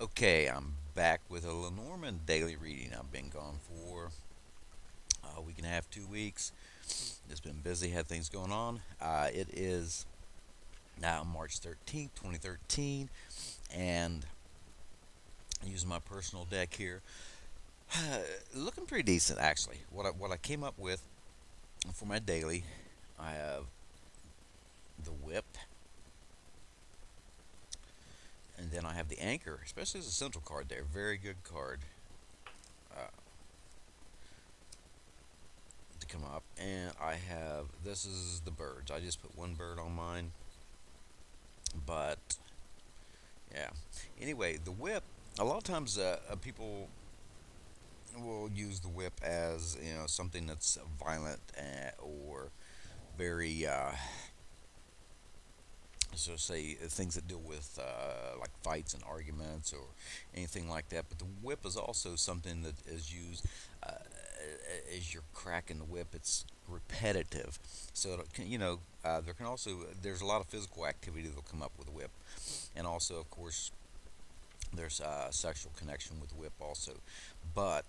Okay, I'm back with a Lenormand daily reading. I've been gone for a week and a half, 2 weeks. Just been busy, had things going on. It is now March 13th, 2013, and using my personal deck here. Looking pretty decent, actually. What I came up with for my daily, I have the whip, and then I have the anchor, especially as a central card there. Very good card uh, to come up. And I have, this is the birds. I just put one bird on mine. But yeah. Anyway, the whip. A lot of times, people will use the whip as something that's violent or very, so say things that deal with like fights and arguments or anything like that. But the whip is also something that is used uh, as you're cracking the whip. It's repetitive, so it can, there can also there's a lot of physical activity that'll come up with a whip, and also of course there's a sexual connection with the whip also. But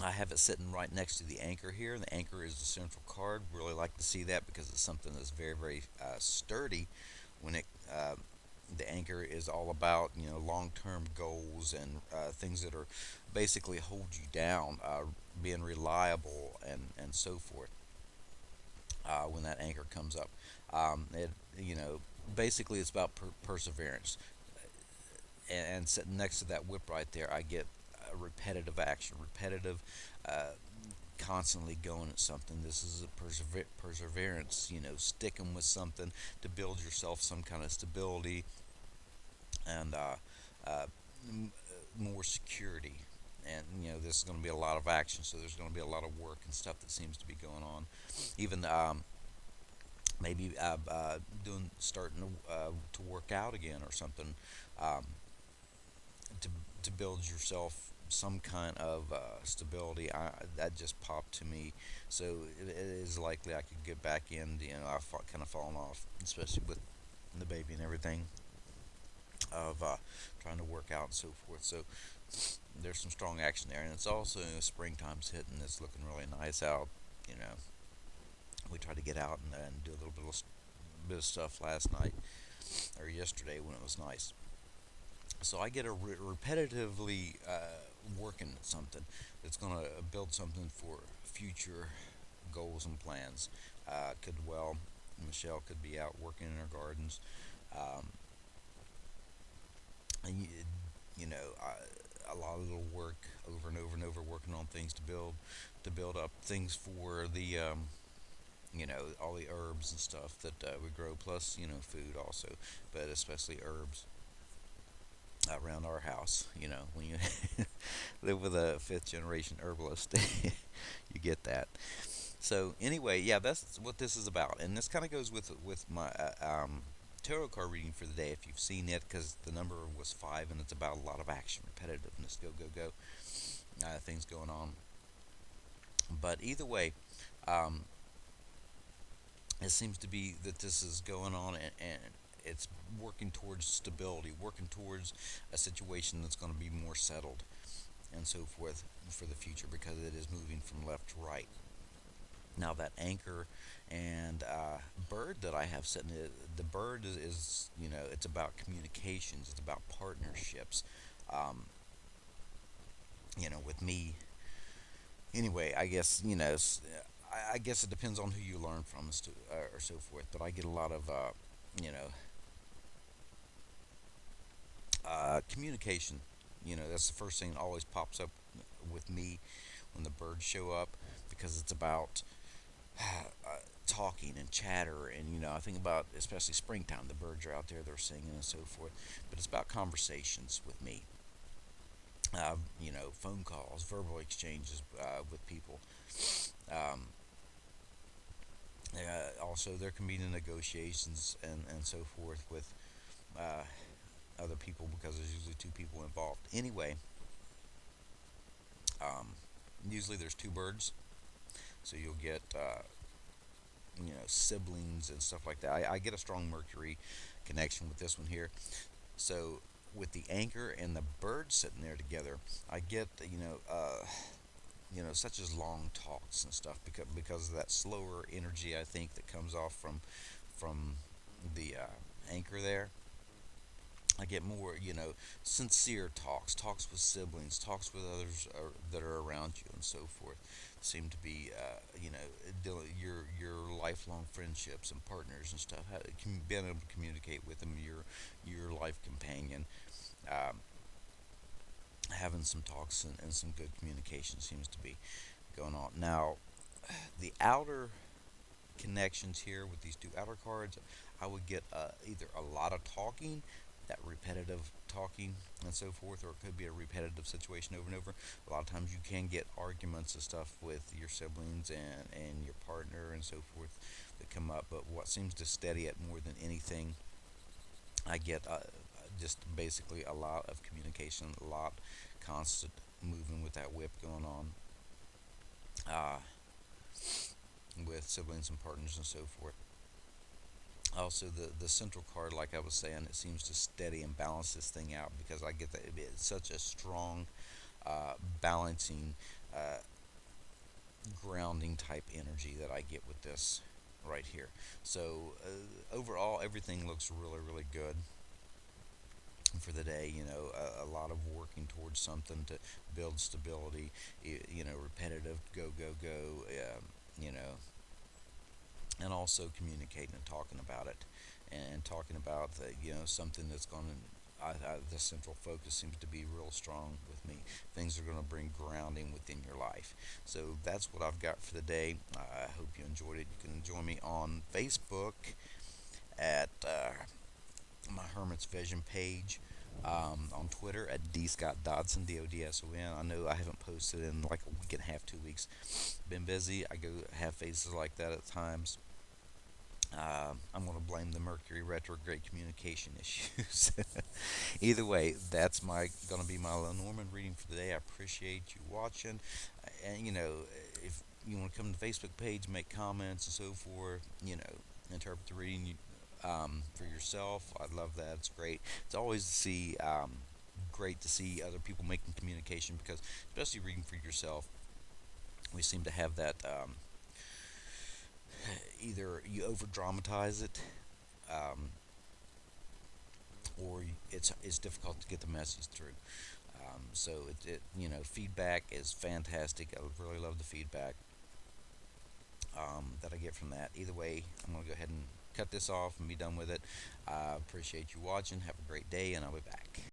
I have it sitting right next to the anchor here. The anchor is the central card. Really like to see that because it's something that's very, very sturdy. When it the anchor is all about long-term goals and things that are basically hold you down, being reliable and so forth. When that anchor comes up, it you know basically it's about perseverance, and sitting next to that whip right there, I get repetitive action, repetitive, uh, constantly going at something. This is a perseverance, sticking with something to build yourself some kind of stability and uh, more security. And this is going to be a lot of action, so there's going to be a lot of work and stuff that seems to be going on. Even maybe doing starting to work out again or something. Um, to to build yourself some kind of stability. That just popped to me, so it is likely I could get back in. I've kind of fallen off, especially with the baby and everything of trying to work out and so forth. So there's some strong action there, and it's also springtime's hitting. It's looking really nice out. You know, we tried to get out and do a little bit of stuff last night or yesterday when it was nice. So I get a repetitively working at something that's going to build something for future goals and plans. Could well, Michelle could be out working in her gardens, um, and a lot of little work over and over and over, working on things to build up things for the all the herbs and stuff that we grow, plus food also, but especially herbs around our house. When you live with a fifth generation herbalist, you get that. So anyway, yeah, that's what this is about, and this kind of goes with my tarot card reading for the day. If you've seen it, because the number was 5, and it's about a lot of action, repetitiveness, go go go, things going on. But either way, um, it seems to be that this is going on, and it's working towards stability, working towards a situation that's going to be more settled and so forth for the future because it is moving from left to right. Now that anchor and bird that I have sitting, the bird is it's about communications, it's about partnerships. Um, with me, anyway, I guess I guess it depends on who you learn from or so forth. But I get a lot of you know communication. That's the first thing that always pops up with me when the birds show up because it's about talking and chatter, and I think about especially springtime. The birds are out there, they're singing and so forth, but it's about conversations with me. Phone calls, verbal exchanges with people. Um, Also, there can be the negotiations and so forth with uh, other people because there's usually two people involved. Anyway, um, usually there's two birds, so you'll get siblings and stuff like that. I get a strong Mercury connection with this one here. So with the anchor and the bird sitting there together, I get such as long talks and stuff because of that slower energy I think that comes off from the anchor there. I get more, sincere talks with siblings, talks with others that are around you, and so forth. Seem to be, your lifelong friendships and partners and stuff. Being able to communicate with them, your life companion, um, having some talks and some good communication seems to be going on. Now, the outer connections here with these two outer cards, I would get either a lot of talking, that repetitive talking and so forth, or it could be a repetitive situation over and over. A lot of times you can get arguments and stuff with your siblings and your partner and so forth that come up, but what seems to steady it more than anything, I get just basically a lot of communication, a lot constant moving with that whip going on. Uh, with siblings and partners and so forth. Also, the central card, like I was saying, it seems to steady and balance this thing out because I get that it's such a strong, uh, balancing, uh, grounding type energy that I get with this right here. So overall, everything looks really, really good for the day. A lot of working towards something to build stability. Repetitive, go, go, go. You know, and also communicating and talking about it and talking about something that's going to the central focus seems to be real strong with me. Things are going to bring grounding within your life. So that's what I've got for the day. I hope you enjoyed it. You can join me on Facebook at my Hermit's Vision page, on Twitter at D Scott Dodson, DODSON. I know I haven't posted in like a week and a half, 2 weeks. Been busy. I go have phases like that at times. I'm going to blame the Mercury retrograde communication issues. Either way, that's my going to be my Lenormand reading for the day. I appreciate you watching, and if you want to come to the Facebook page, make comments and so forth, interpret the reading for yourself. I love that. It's great. It's always great to see other people making communication because, especially reading for yourself, we seem to have that. Either you over dramatize it, um, or it's difficult to get the message through. So feedback is fantastic. I really love the feedback that I get from that. Either way, I'm gonna go ahead and cut this off and be done with it. I appreciate you watching. Have a great day, and I'll be back.